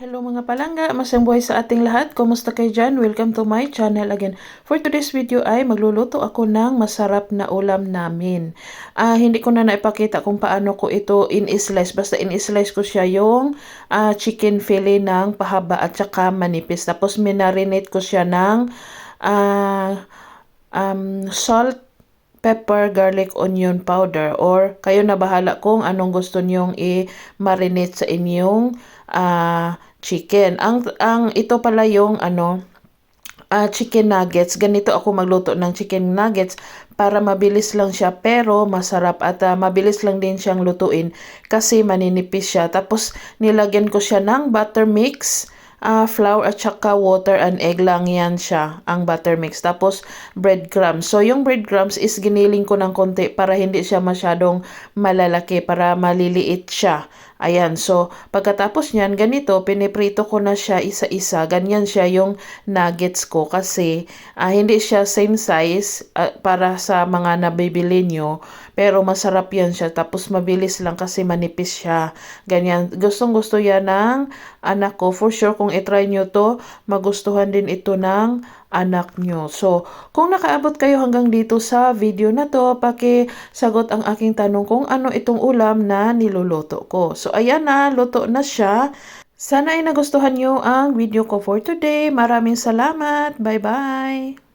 Hello mga palangga, masayang buhay sa ating lahat. Kumusta kayo dyan? Welcome to my channel again. For today's video ay magluluto ako ng masarap na ulam namin. Hindi ko na naipakita kung paano ko ito in-slice. Basta in-slice ko siya yung chicken fillet ng pahaba at saka manipis. Tapos minarinate ko siya ng salt, pepper, garlic, onion powder, or kayo na bahala kung anong gusto nyong i-marinate sa inyong chicken. Ang ito pala yung chicken nuggets. Ganito ako magluto ng chicken nuggets para mabilis lang siya pero masarap at mabilis lang din siyang lutuin kasi maninipis siya. Tapos nilagyan ko siya ng butter mix, flour at saka water and egg lang yan siya, ang butter mix. Tapos breadcrumbs. So yung breadcrumbs is giniling ko ng konti para hindi siya masyadong malalaki, para maliliit siya. Ayan, so pagkatapos niyan, ganito, piniprito ko na siya isa-isa. Ganyan siya yung nuggets ko kasi hindi siya same size para sa mga nabibili nyo. Pero masarap yan siya. Tapos mabilis lang kasi manipis siya. Ganyan. Gustong-gusto yan ng anak ko. For sure, kung itry nyo to, magustuhan din ito ng anak nyo. So, kung nakaabot kayo hanggang dito sa video na to, pakisagot ang aking tanong kung ano itong ulam na niluluto ko. So, ayan na, luto na siya. Sana ay nagustuhan nyo ang video ko for today. Maraming salamat. Bye-bye!